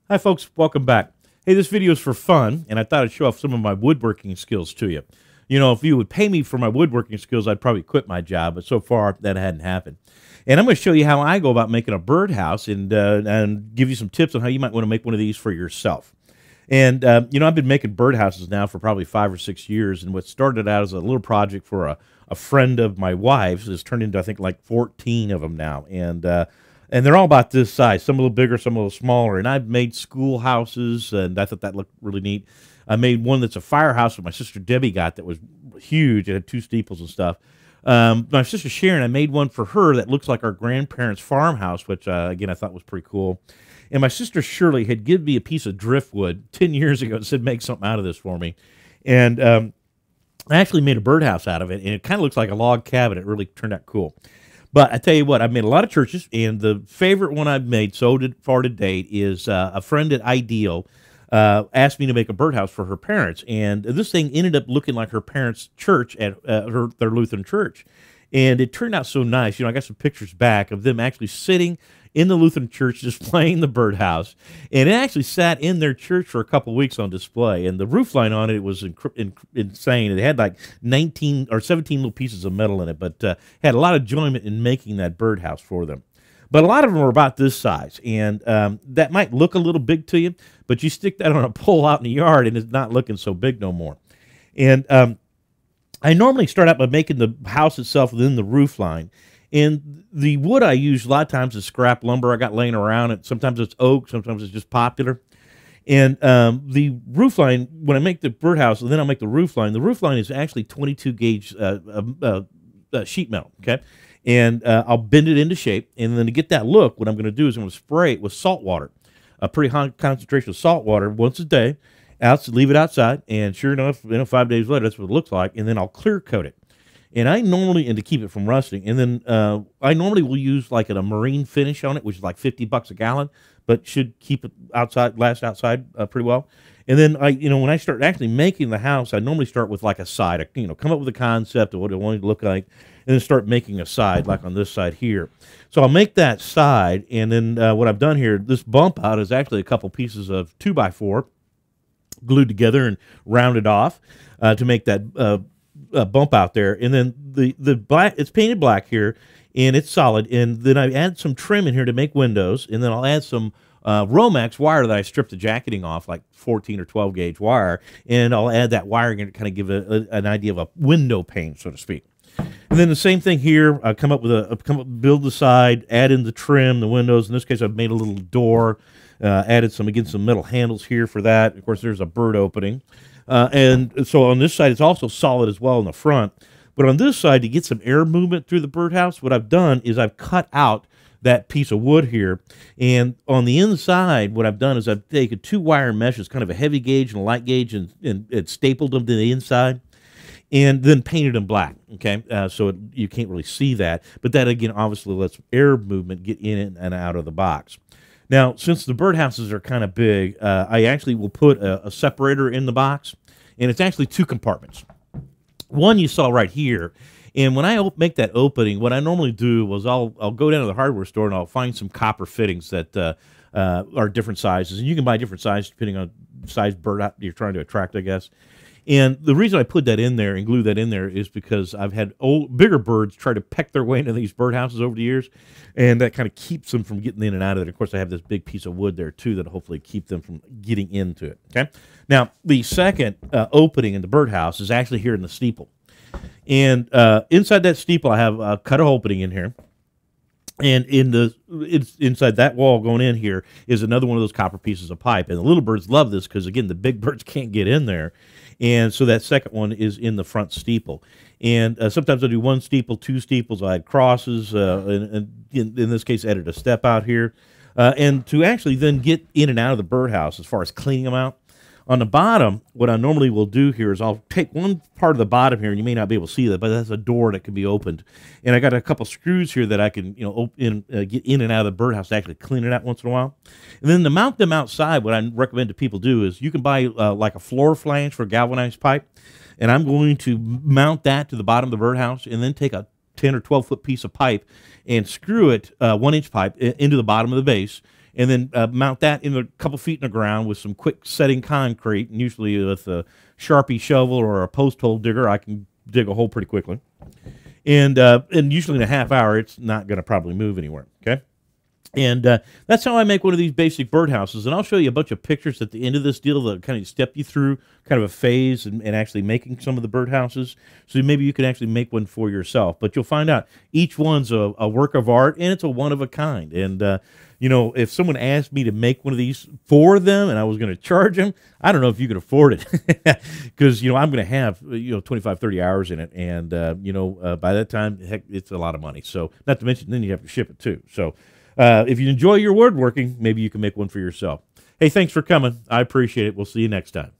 Hi folks, welcome back. Hey, this video is for fun, and I thought I'd show off some of my woodworking skills to you. You know, if you would pay me for my woodworking skills, I'd probably quit my job, but so far that hadn't happened. And I'm going to show you how I go about making a birdhouse and give you some tips on how you might want to make one of these for yourself. And, you know, I've been making birdhouses now for probably 5 or 6 years, and what started out as a little project for a friend of my wife's has turned into, I think, like 14 of them now. And they're all about this size, some a little bigger, some a little smaller. And I've made schoolhouses, and I thought that looked really neat. I made one that's a firehouse that my sister Debbie got that was huge. It had 2 steeples and stuff. My sister Sharon, I made one for her that looks like our grandparents' farmhouse, which, again, I thought was pretty cool. And my sister Shirley had given me a piece of driftwood 10 years ago and said, make something out of this for me. And I actually made a birdhouse out of it, and it kind of looks like a log cabin. It really turned out cool. But I tell you what, I've made a lot of churches, and the favorite one I've made so far to date is a friend at Ideal asked me to make a birdhouse for her parents, and this thing ended up looking like her parents' church at their Lutheran church, and it turned out so nice. You know, I got some pictures back of them actually sitting in the Lutheran church displaying the birdhouse, and it actually sat in their church for a couple of weeks on display, and the roof line on it was insane. It had like 19 or 17 little pieces of metal in it, but had a lot of enjoyment in making that birdhouse for them. But a lot of them are about this size, and that might look a little big to you, but you stick that on a pole out in the yard, and it's not looking so big no more. And I normally start out by making the house itself within the roof line. And the wood I use a lot of times is scrap lumber I got laying around. And sometimes it's oak, sometimes it's just popular. And the roof line, when I make the birdhouse, and then I'll make the roof line is actually 22 gauge sheet metal, okay? And I'll bend it into shape. And then to get that look, what I'm going to do is I'm going to spray it with salt water, a pretty high concentration of salt water once a day. Leave it outside, and sure enough, 5 days later, that's what it looks like. And then I'll clear coat it. And I normally, and to keep it from rusting, and then I normally will use like a marine finish on it, which is like $50 a gallon, but should keep it outside, last outside pretty well. And then when I start actually making the house, I normally start with like a side, come up with a concept of what I want it to look like, and then start making a side, like on this side here. So I'll make that side, and then what I've done here, this bump out is actually a couple pieces of 2x4 glued together and rounded off to make that bump out there. And then the black, it's painted black here, and it's solid. And then I add some trim in here to make windows, and then I'll add some Romex wire that I stripped the jacketing off, like 14 or 12 gauge wire, and I'll add that wiring to kind of give an idea of a window pane, so to speak. And then the same thing here. I build the side, add in the trim, the windows. In this case, I've made a little door, added some metal handles here for that. Of course, there's a bird opening. And so on this side, it's also solid as well in the front. But on this side, to get some air movement through the birdhouse, what I've done is I've cut out that piece of wood here. And on the inside, what I've done is I've taken 2 wire meshes, kind of a heavy gauge and a light gauge, and stapled them to the inside, and then painted them black, okay? So you can't really see that. But that, again, obviously lets air movement get in and out of the box. Now, since the birdhouses are kind of big, I actually will put a separator in the box, and it's actually 2 compartments. One you saw right here, and when I make that opening, what I normally do was I'll go down to the hardware store and I'll find some copper fittings that are different sizes, and you can buy different sizes depending on the size bird you're trying to attract, I guess. And the reason I put that in there and glue that in there is because I've had bigger birds try to peck their way into these birdhouses over the years, and that kind of keeps them from getting in and out of it. Of course, I have this big piece of wood there, too, that'll hopefully keep them from getting into it, okay? Now, the second opening in the birdhouse is actually here in the steeple. And inside that steeple, I have cut an opening in here. And inside that wall going in here is another one of those copper pieces of pipe. And the little birds love this because, again, the big birds can't get in there. And so that second one is in the front steeple. And sometimes I do 1 steeple, 2 steeples. I add crosses, and in this case, added a step out here. And to actually then get in and out of the birdhouse as far as cleaning them out, on the bottom, what I normally will do here is I'll take one part of the bottom here, and you may not be able to see that, but that's a door that can be opened. And I got a couple screws here that I can, get in and out of the birdhouse to actually clean it out once in a while. And then to mount them outside, what I recommend to people do is you can buy like a floor flange for galvanized pipe, and I'm going to mount that to the bottom of the birdhouse, and then take a 10 or 12 foot piece of pipe and screw it, 1 inch pipe, into the bottom of the base. and then mount that in a couple feet in the ground with some quick setting concrete, and usually with a Sharpie shovel or a post hole digger, I can dig a hole pretty quickly. And usually in a half hour, it's not going to probably move anywhere, okay? And that's how I make one of these basic birdhouses. And I'll show you a bunch of pictures at the end of this deal that kind of step you through kind of a phase and actually making some of the birdhouses. So maybe you can actually make one for yourself. But you'll find out each one's a work of art, and it's a one of a kind. And, you know, if someone asked me to make one of these for them and I was going to charge them, I don't know if you can afford it. Because, you know, I'm going to have, 25, 30 hours in it. And, by that time, heck, it's a lot of money. So not to mention, then you have to ship it too. So if you enjoy your woodworking, maybe you can make one for yourself. Hey, thanks for coming. I appreciate it. We'll see you next time.